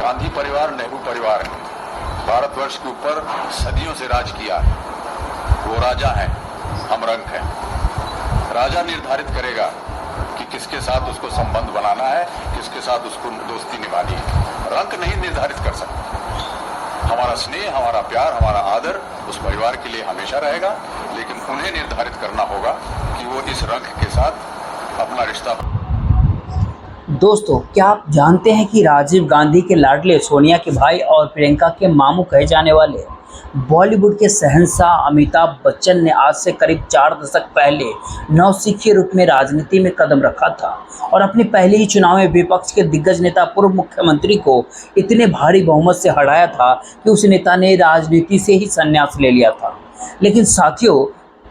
गांधी परिवार, नेहरू परिवार ने भारतवर्ष के ऊपर सदियों से राज किया है। वो राजा हैं, हम रंक हैं। राजा निर्धारित करेगा कि किसके साथ उसको संबंध बनाना है, किसके साथ उसको दोस्ती निभानी है। रंक नहीं निर्धारित कर सकता। हमारा स्नेह, हमारा प्यार, हमारा आदर उस परिवार के लिए हमेशा रहेगा, लेकिन उन्हें निर्धारित करना होगा कि वो इस रंक के साथ अपना रिश्ता। दोस्तों, क्या आप जानते हैं कि राजीव गांधी के लाडले, सोनिया के भाई और प्रियंका के मामू कहे जाने वाले बॉलीवुड के शहंशाह अमिताभ बच्चन ने आज से करीब 4 दशक पहले नौसिखिए रूप में राजनीति में कदम रखा था और अपने पहले ही चुनाव में विपक्ष के दिग्गज नेता पूर्व मुख्यमंत्री को इतने भारी बहुमत से हराया था कि उस नेता ने राजनीति से ही संन्यास ले लिया था। लेकिन साथियों,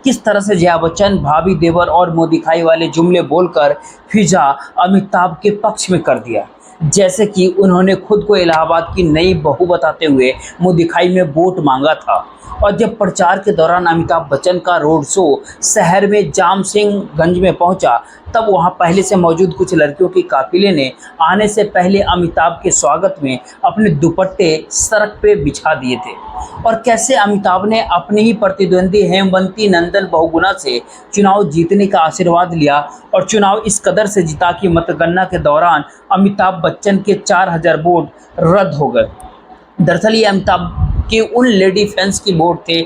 किस तरह से जया बच्चन, भाभी देवर और मुंह दिखाई वाले जुमले बोलकर फिजा अमिताभ के पक्ष में कर दिया, जैसे कि उन्होंने खुद को इलाहाबाद की नई बहू बताते हुए मुंह दिखाई में वोट मांगा था। और जब प्रचार के दौरान अमिताभ बच्चन का रोड शो शहर में जाम सिंह गंज में पहुंचा, तब वहां पहले से मौजूद कुछ लड़कियों के काफिले ने आने से पहले अमिताभ के स्वागत में अपने दुपट्टे सड़क पे बिछा दिए थे। और कैसे अमिताभ ने अपने ही प्रतिद्वंदी हेमवती नंदन बहुगुणा से चुनाव जीतने का आशीर्वाद लिया और चुनाव इस कदर से जीता कि मतगणना के दौरान अमिताभ बच्चन के 4000 वोट रद्द हो गए। दरअसल ये अमिताभ के उन लेडी फैंस की वोट थे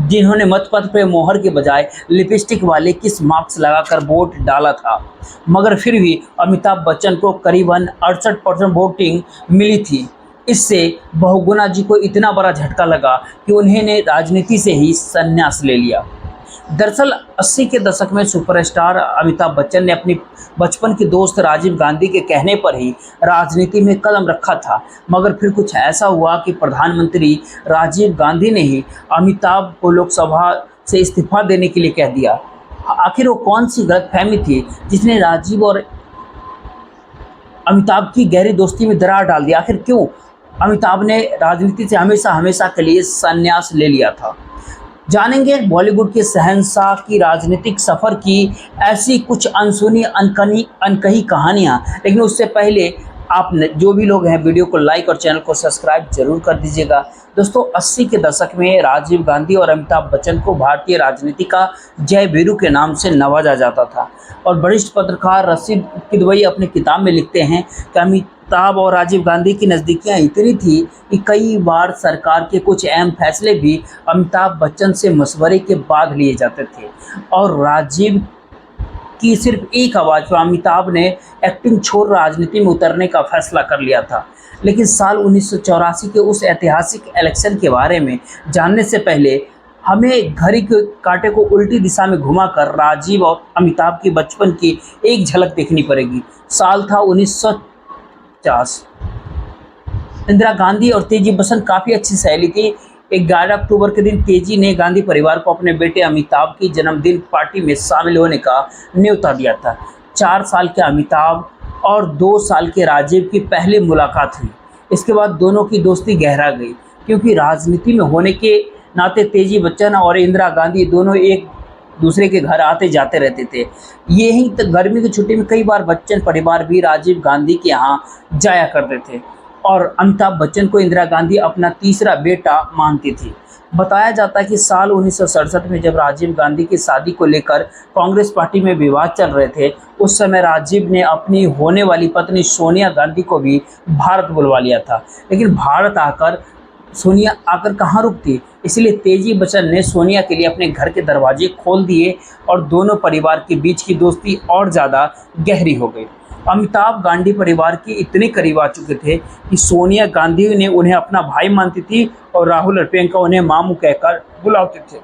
जिन्होंने मतपत्र पे मोहर के बजाय लिपस्टिक वाले किस मार्क्स लगाकर वोट डाला था, मगर फिर भी अमिताभ बच्चन को करीबन 68% वोटिंग मिली थी। इससे बहुगुणा जी को इतना बड़ा झटका लगा कि उन्होंने राजनीति से ही संन्यास ले लिया। दरअसल 80 के दशक में सुपरस्टार अमिताभ बच्चन ने अपनी बचपन के दोस्त राजीव गांधी के कहने पर ही राजनीति में कदम रखा था, मगर फिर कुछ ऐसा हुआ कि प्रधानमंत्री राजीव गांधी ने ही अमिताभ को लोकसभा से इस्तीफा देने के लिए कह दिया। आखिर वो कौन सी गलतफहमी थी जिसने राजीव और अमिताभ की गहरी दोस्ती में दरार डाल दी? आखिर क्यों अमिताभ ने राजनीति से हमेशा हमेशा के लिए संन्यास ले लिया था? जानेंगे बॉलीवुड के शहंशाह की राजनीतिक सफ़र की ऐसी कुछ अनसुनी अनकही कहानियां। लेकिन उससे पहले आप जो भी लोग हैं, वीडियो को लाइक और चैनल को सब्सक्राइब जरूर कर दीजिएगा। दोस्तों, 80 के दशक में राजीव गांधी और अमिताभ बच्चन को भारतीय राजनीति का जय वीरू के नाम से नवाजा जाता था और वरिष्ठ पत्रकार रशीद किदवई अपनी किताब में लिखते हैं कि अमिताभ और राजीव गांधी की नज़दीकियाँ इतनी थी कि कई बार सरकार के कुछ अहम फैसले भी अमिताभ बच्चन से मशवरे के बाद लिए जाते थे और राजीव की सिर्फ एक आवाज़ पर अमिताभ ने एक्टिंग छोड़ राजनीति में उतरने का फैसला कर लिया था। लेकिन साल 1984 के उस ऐतिहासिक इलेक्शन के बारे में जानने से पहले हमें घड़ी के कांटे को उल्टी दिशा में घुमाकर राजीव और अमिताभ की बचपन की एक झलक देखनी पड़ेगी। साल था 1950। इंदिरा गांधी और तेजी बसंत काफ़ी अच्छी सहेली थी। 11 अक्टूबर के दिन तेजी ने गांधी परिवार को अपने बेटे अमिताभ की जन्मदिन पार्टी में शामिल होने का न्योता दिया था। 4 साल के अमिताभ और 2 साल के राजीव की पहली मुलाकात हुई। इसके बाद दोनों की दोस्ती गहरा गई, क्योंकि राजनीति में होने के नाते तेजी बच्चन और इंदिरा गांधी दोनों एक दूसरे के घर आते जाते रहते थे। यही तो गर्मी की छुट्टी में कई बार बच्चन परिवार भी राजीव गांधी के यहाँ जाया करते थे और अमिताभ बच्चन को इंदिरा गांधी अपना तीसरा बेटा मानती थी। बताया जाता है कि साल 1967 में जब राजीव गांधी की शादी को लेकर कांग्रेस पार्टी में विवाद चल रहे थे, उस समय राजीव ने अपनी होने वाली पत्नी सोनिया गांधी को भी भारत बुलवा लिया था। लेकिन भारत आकर सोनिया आकर कहाँ रुकती, इसलिए तेजी बच्चन ने सोनिया के लिए अपने घर के दरवाजे खोल दिए और दोनों परिवार के बीच की दोस्ती और ज़्यादा गहरी हो गई। अमिताभ गांधी परिवार के इतने करीब आ चुके थे कि सोनिया गांधी ने उन्हें अपना भाई मानती थी और राहुल और प्रियंका उन्हें मामू कहकर बुलाते थे।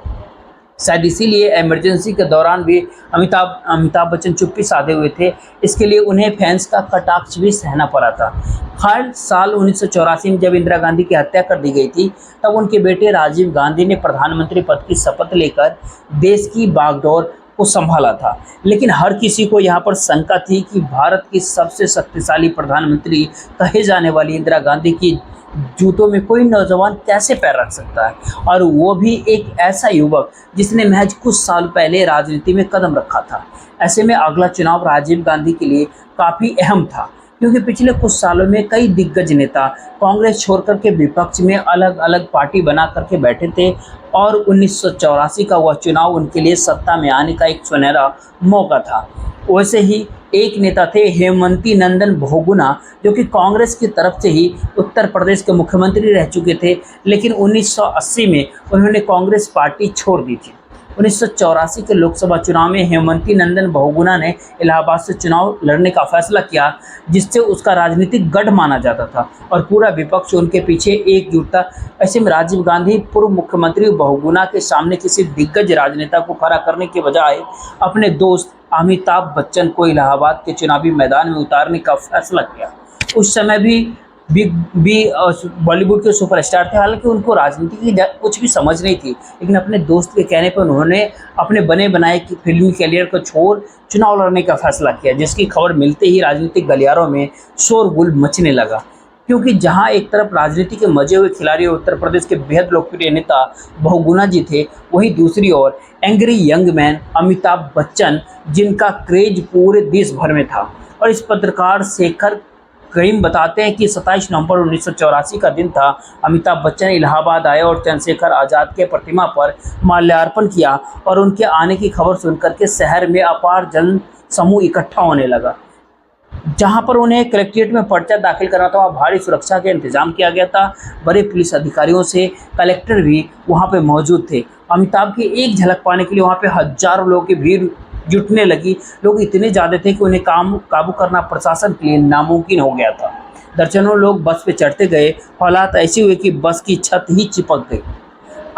शायद इसीलिए इमरजेंसी के दौरान भी अमिताभ बच्चन चुप्पी साधे हुए थे। इसके लिए उन्हें फैंस का कटाक्ष भी सहना पड़ा था। खैर, साल 1984 में जब इंदिरा गांधी की हत्या कर दी गई थी, तब उनके बेटे राजीव गांधी ने प्रधानमंत्री पद की शपथ लेकर देश की बागडोर को संभाला था। लेकिन हर किसी को यहाँ पर शंका थी कि भारत की सबसे शक्तिशाली प्रधानमंत्री कहे जाने वाली इंदिरा गांधी की जूतों में कोई नौजवान कैसे पैर रख सकता है, और वो भी एक ऐसा युवक जिसने महज कुछ साल पहले राजनीति में कदम रखा था। ऐसे में अगला चुनाव राजीव गांधी के लिए काफ़ी अहम था, क्योंकि पिछले कुछ सालों में कई दिग्गज नेता कांग्रेस छोड़कर के विपक्ष में अलग अलग पार्टी बना करके बैठे थे और 1984 का वह चुनाव उनके लिए सत्ता में आने का एक सुनहरा मौका था। वैसे ही एक नेता थे हेमंती नंदन बहुगुणा, जो कि कांग्रेस की तरफ से ही उत्तर प्रदेश के मुख्यमंत्री रह चुके थे, लेकिन 1980 में उन्होंने कांग्रेस पार्टी छोड़ दी थी। 1984 के लोकसभा चुनाव में हेमंती नंदन बहुगुणा ने इलाहाबाद से चुनाव लड़ने का फैसला किया, जिससे उसका राजनीतिक गढ़ माना जाता था और पूरा विपक्ष उनके पीछे एकजुट था। ऐसे में राजीव गांधी पूर्व मुख्यमंत्री बहुगुणा के सामने किसी दिग्गज राजनेता को खड़ा करने के बजाय अपने दोस्त अमिताभ बच्चन को इलाहाबाद के चुनावी मैदान में उतारने का फैसला किया। उस समय भी बॉलीवुड के सुपरस्टार थे, हालांकि उनको राजनीति की कुछ भी समझ नहीं थी, लेकिन अपने दोस्त के कहने पर उन्होंने अपने बने बनाए की फिल्मी करियर को छोड़ चुनाव लड़ने का फैसला किया, जिसकी खबर मिलते ही राजनीतिक गलियारों में शोरगुल मचने लगा। क्योंकि जहां एक तरफ राजनीति के मजे हुए खिलाड़ी उत्तर प्रदेश के बेहद लोकप्रिय नेता बहुगुणा जी थे, वहीं दूसरी ओर angry young man Amitabh Bachchan, जिनका क्रेज पूरे देश भर में था। और इस पत्रकार शेखर करीम बताते हैं कि 27 नवंबर 1984 का दिन था। अमिताभ बच्चन इलाहाबाद आए और चंद्रशेखर आज़ाद के प्रतिमा पर माल्यार्पण किया और उनके आने की खबर सुनकर के शहर में अपार जन समूह इकट्ठा होने लगा। जहां पर उन्हें कलेक्ट्रेट में पर्चा दाखिल करना था, वहाँ भारी सुरक्षा के इंतजाम किया गया था। बड़े पुलिस अधिकारियों से कलेक्टर भी वहाँ पे मौजूद थे। अमिताभ की एक झलक पाने के लिए वहाँ पे हजारों लोगों की भीड़ जुटने लगी। लोग इतने ज़्यादा थे कि उन्हें काबू करना प्रशासन के लिए नामुमकिन हो गया था। दर्जनों लोग बस पे चढ़ते गए। हालात ऐसे हुए कि बस की छत ही चिपक गई।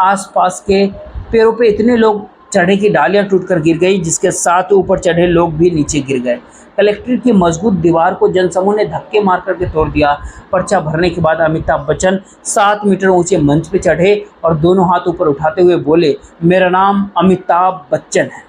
आसपास के पेड़ों पे इतने लोग चढ़े कि डालियां टूटकर गिर गई, जिसके साथ ऊपर चढ़े लोग भी नीचे गिर गए। कलेक्ट्रेट की मजबूत दीवार को जनसमूह ने धक्के मार करके तोड़ दिया। पर्चा भरने के बाद अमिताभ बच्चन 7 मीटर ऊंचे मंच पे चढ़े और दोनों हाथ ऊपर उठाते हुए बोले, मेरा नाम अमिताभ बच्चन है।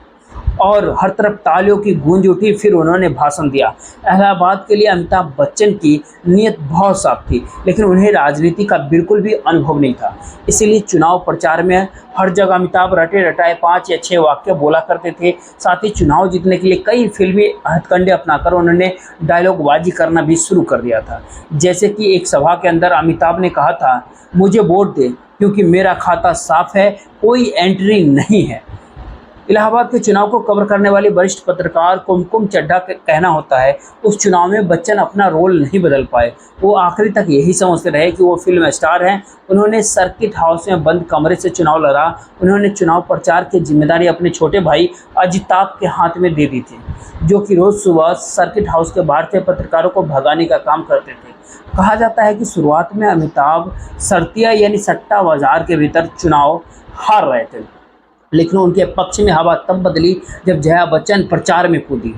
और हर तरफ तालियों की गूंज उठी। फिर उन्होंने भाषण दिया। इलाहाबाद के लिए अमिताभ बच्चन की नीयत बहुत साफ थी, लेकिन उन्हें राजनीति का बिल्कुल भी अनुभव नहीं था। इसीलिए चुनाव प्रचार में हर जगह अमिताभ रटे रटाए 5 या 6 वाक्य बोला करते थे। साथ ही चुनाव जीतने के लिए कई फिल्मी हथकंडे अपनाकर उन्होंने डायलॉगबाजी करना भी शुरू कर दिया था। जैसे कि एक सभा के अंदर अमिताभ ने कहा था, मुझे वोट दे क्योंकि मेरा खाता साफ है, कोई एंट्री नहीं है। इलाहाबाद के चुनाव को कवर करने वाली वरिष्ठ पत्रकार कुमकुम चड्ढा का कहना होता है, उस चुनाव में बच्चन अपना रोल नहीं बदल पाए। वो आखिरी तक यही समझते रहे कि वो फिल्म स्टार हैं। उन्होंने सर्किट हाउस में बंद कमरे से चुनाव लड़ा। उन्होंने चुनाव प्रचार की जिम्मेदारी अपने छोटे भाई अजिताभ के हाथ में दे दी थी, जो कि रोज़ सुबह सर्किट हाउस के बाहर से पत्रकारों को भगाने का काम करते थे। कहा जाता है कि शुरुआत में अमिताभ सरतिया यानी सट्टा बाजार के भीतर चुनाव हार रहे थे, लेकिन उनके पक्ष में हवा तब बदली जब जया बच्चन प्रचार में कूदी।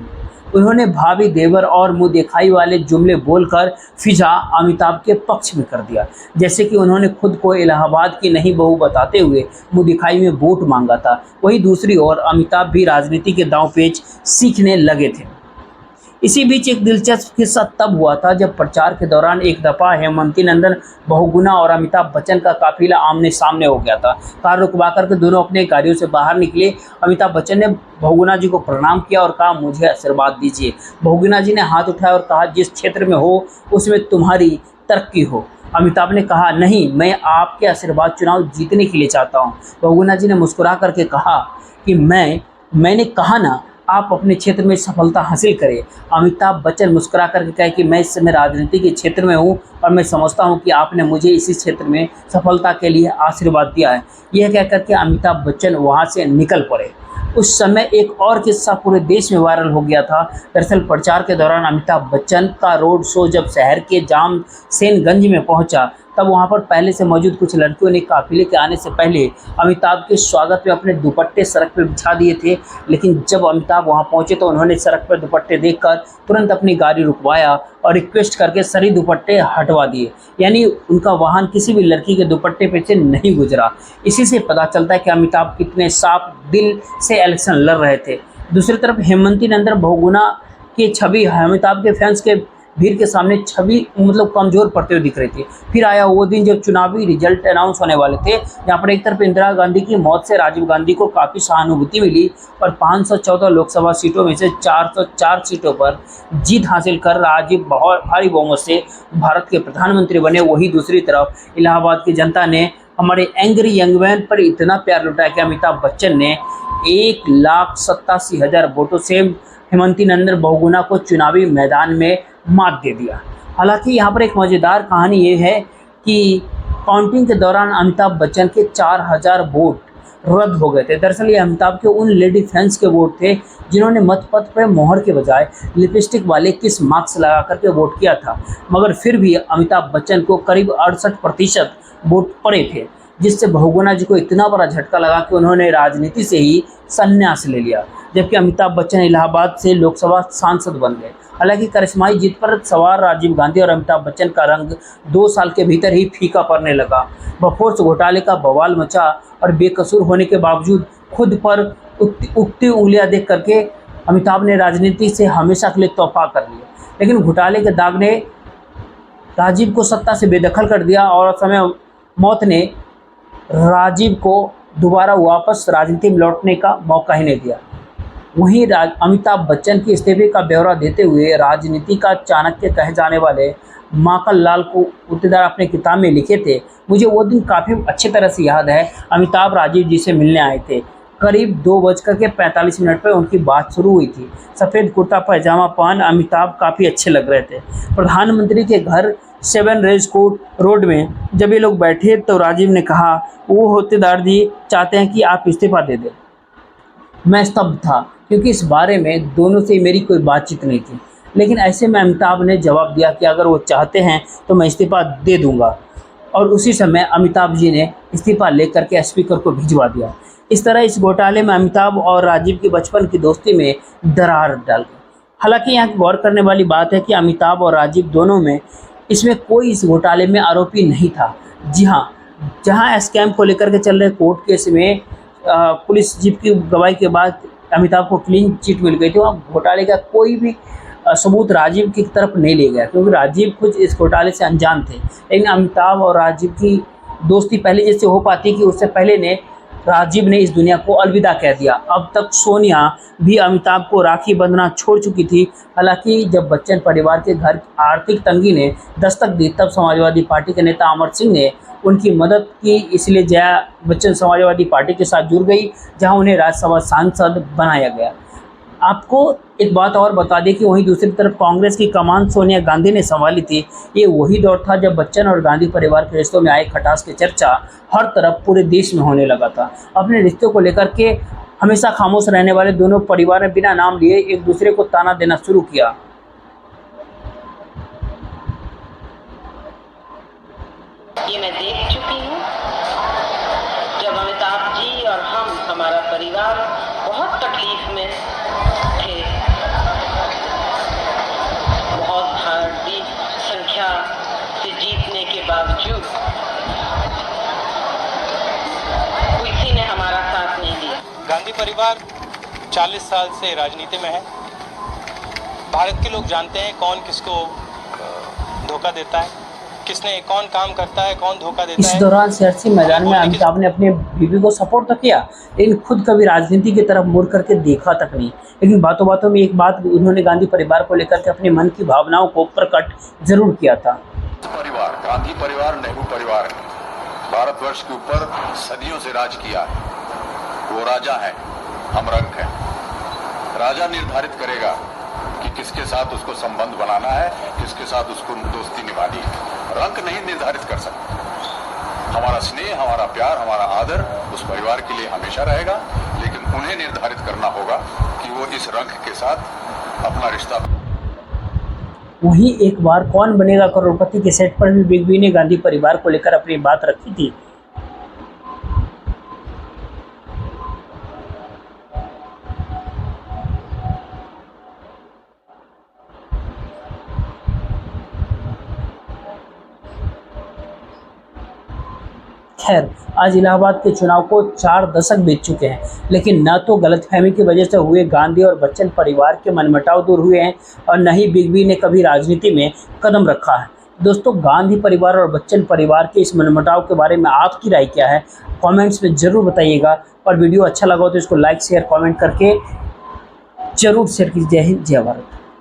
उन्होंने भाभी देवर और मुंह दिखाई वाले जुमले बोलकर फिजा अमिताभ के पक्ष में कर दिया। जैसे कि उन्होंने खुद को इलाहाबाद की नई बहू बताते हुए मुंह दिखाई में वोट मांगा था। वहीं दूसरी ओर अमिताभ भी राजनीति के दांव पेच सीखने लगे थे। इसी बीच एक दिलचस्प किस्सा तब हुआ था जब प्रचार के दौरान एक दफ़ा हेमंती नंदन बहुगुणा और अमिताभ बच्चन का काफिला आमने सामने हो गया था। कार रुकवा कर के दोनों अपने गाड़ियों से बाहर निकले। अमिताभ बच्चन ने बहुगुणा जी को प्रणाम किया और कहा, मुझे आशीर्वाद दीजिए। बहुगुणा जी ने हाथ उठाया और कहा, जिस क्षेत्र में हो उसमें तुम्हारी तरक्की हो। अमिताभ ने कहा, नहीं, मैं आपके आशीर्वाद चुनाव जीतने के लिए चाहता हूँ। बहुगुणा जी ने मुस्कुरा करके कहा कि मैंने कहा ना, आप अपने क्षेत्र में सफलता हासिल करें। अमिताभ बच्चन मुस्कुरा करके कहे कि मैं इस समय राजनीति के क्षेत्र में हूँ और मैं समझता हूँ कि आपने मुझे इसी क्षेत्र में सफलता के लिए आशीर्वाद दिया है। यह कहकर के अमिताभ बच्चन वहाँ से निकल पड़े। उस समय एक और किस्सा पूरे देश में वायरल हो गया था। दरअसल प्रचार के दौरान अमिताभ बच्चन का रोड शो जब शहर के जाम सेनगंज में पहुंचा, तब वहां पर पहले से मौजूद कुछ लड़कियों ने काफिले के आने से पहले अमिताभ के स्वागत में अपने दुपट्टे सड़क पर बिछा दिए थे। लेकिन जब अमिताभ वहां पहुंचे तो उन्होंने सड़क पर दुपट्टे देखकर तुरंत अपनी गाड़ी रुकवाया और रिक्वेस्ट करके सारे दुपट्टे हटवा दिए। यानी उनका वाहन किसी भी लड़की के दुपट्टे पे से नहीं गुजरा। इसी से पता चलता है कि अमिताभ कितने साफ दिल से इलेक्शन लड़ रहे थे। दूसरी तरफ हेमंती नंदन बहुगुणा की छवि अमिताभ के फैंस के भीड़ के सामने छवि मतलब कमज़ोर पड़ते हुए दिख रही थी। फिर आया वो दिन जब चुनावी रिजल्ट अनाउंस होने वाले थे, जहाँ पर एक तरफ इंदिरा गांधी की मौत से राजीव गांधी को काफ़ी सहानुभूति मिली और 514 लोकसभा सीटों में से 404 सीटों पर जीत हासिल कर राजीव बहुत भारी बहुमत से भारत के प्रधानमंत्री बने। वहीं दूसरी तरफ इलाहाबाद की जनता ने हमारे एंग्री यंग मैन पर इतना प्यार लुटाया कि अमिताभ बच्चन ने 1,87,000 वोटों से हेमंती नंदन बहुगुणा को चुनावी मैदान में मात दे दिया। हालांकि यहाँ पर एक मज़ेदार कहानी ये है कि काउंटिंग के दौरान अमिताभ बच्चन के 4,000 वोट रद्द हो गए थे। दरअसल ये अमिताभ के उन लेडी फैंस के वोट थे जिन्होंने मतपत्र पर मोहर के बजाय लिपस्टिक वाले किस मार्क्स लगा करके वोट किया था, मगर फिर भी अमिताभ बच्चन को करीब 68% वोट पड़े थे, जिससे बहुगुणा जी को इतना बड़ा झटका लगा कि उन्होंने राजनीति से ही संन्यास ले लिया। जबकि अमिताभ बच्चन इलाहाबाद से लोकसभा सांसद बन गए। हालांकि करिश्माई जीत पर सवार राजीव गांधी और अमिताभ बच्चन का रंग 2 साल के भीतर ही फीका पड़ने लगा। बफोर्स घोटाले का बवाल मचा और बेकसूर होने के बावजूद खुद पर उगती उंगलियां देख करके अमिताभ ने राजनीति से हमेशा के लिए तौफा कर लिया। लेकिन घोटाले के दाग ने राजीव को सत्ता से बेदखल कर दिया और समय मौत ने राजीव को दोबारा वापस राजनीति में लौटने का मौका ही नहीं दिया। वहीं अमिताभ बच्चन के इस्तीफे का ब्यौरा देते हुए राजनीति का चाणक्य कहे जाने वाले माखन लाल को उद्देदार अपने किताब में लिखे थे। मुझे वो दिन काफ़ी अच्छी तरह से याद है। अमिताभ राजीव जी से मिलने आए थे। करीब 2:45 पर उनकी बात शुरू हुई थी। सफ़ेद कुर्ता पैजामा पहन अमिताभ काफ़ी अच्छे लग रहे थे। प्रधानमंत्री के घर 7 रेज कोर्ट रोड में जब ये लोग बैठे तो राजीव ने कहा, वो होतेदार जी चाहते हैं कि आप इस्तीफा दे दें। मैं स्तब्ध था क्योंकि इस बारे में दोनों से मेरी कोई बातचीत नहीं थी। लेकिन ऐसे में अमिताभ ने जवाब दिया कि अगर वो चाहते हैं तो मैं इस्तीफा दे दूंगा। और उसी समय अमिताभ जी ने इस्तीफा लेकर के स्पीकर को भिजवा दिया। इस तरह इस घोटाले में अमिताभ और राजीव की बचपन की दोस्ती में दरार डाल गई। हालांकि यहाँ गौर करने वाली बात है कि अमिताभ और राजीव दोनों में इसमें कोई इस घोटाले में आरोपी नहीं था। जी हाँ, जहाँ स्कैम को लेकर के चल रहे कोर्ट केस में पुलिस जीप की गवाही के बाद अमिताभ को क्लीन चिट मिल गई थी। वहाँ घोटाले का कोई भी सबूत राजीव की तरफ नहीं ले गया क्योंकि राजीव खुद इस घोटाले से अनजान थे। लेकिन अमिताभ और राजीव की दोस्ती पहले जैसे हो पाती कि उससे पहले ने राजीव ने इस दुनिया को अलविदा कह दिया। अब तक सोनिया भी अमिताभ को राखी बंधना छोड़ चुकी थी। हालांकि जब बच्चन परिवार के घर आर्थिक तंगी ने दस्तक दी तब समाजवादी पार्टी के नेता अमर सिंह ने उनकी मदद की। इसलिए जया बच्चन समाजवादी पार्टी के साथ जुड़ गई, जहां उन्हें राज्यसभा सांसद बनाया गया। आपको एक बात और बता दें कि वहीं दूसरी तरफ कांग्रेस की कमान सोनिया गांधी ने संभाली थी। ये वही दौर था जब बच्चन और गांधी परिवार के रिश्तों में आए खटास की चर्चा हर तरफ पूरे देश में होने लगा था। अपने रिश्तों को लेकर के हमेशा खामोश रहने वाले दोनों परिवार ने बिना नाम लिए एक दूसरे को ताना देना शुरू किया। ये मैं देख चुकी हूँ जब अमिताभ जी और हमारा परिवार बहुत तकलीफ में थे। बहुत भारी संख्या से जीतने के बावजूद किसी ने हमारा साथ नहीं दिया। गांधी परिवार 40 साल से राजनीति में है। भारत के लोग जानते हैं कौन किसको धोखा देता है, किसने कौन काम करता है, कौन धोखा देता है। इस दौरान सियासी मैदान में अमिताभ ने अपने बीवी को सपोर्ट तो किया, लेकिन खुद कभी राजनीति की तरफ मुड़ करके देखा तक नहीं। लेकिन बातों बातों में एक बात उन्होंने गांधी परिवार को लेकर के अपने मन की भावनाओं को प्रकट जरूर किया था। परिवार, गांधी परिवार, नेहरू परिवार ने भारतवर्ष के ऊपर सदियों से राज किया है। वो राजा है, हम रंक है। राजा निर्धारित करेगा कि किसके साथ उसको संबंध बनाना है, किसके साथ उसको दोस्ती निभानी है। रंक नहीं निर्धारित कर सकते। हमारा स्नेह, हमारा प्यार, हमारा आदर उस परिवार के लिए हमेशा रहेगा, लेकिन उन्हें निर्धारित करना होगा कि वो इस रंक के साथ अपना रिश्ता। वहीं एक बार कौन बनेगा करोड़पति के सेट पर भी बिग बी ने गांधी परिवार को लेकर अपनी बात रखी थी। खैर, आज इलाहाबाद के चुनाव को 4 दशक बीत चुके हैं, लेकिन न तो गलतफहमी की वजह से हुए गांधी और बच्चन परिवार के मनमुटाव दूर हुए हैं और न ही बिग बी ने कभी राजनीति में कदम रखा है। दोस्तों, गांधी परिवार और बच्चन परिवार के इस मनमुटाव के बारे में आपकी राय क्या है? कमेंट्स में ज़रूर बताइएगा और वीडियो अच्छा लगा हो तो इसको लाइक शेयर कमेंट करके ज़रूर शेयर कीजिए। जय हिंद, जय भारत।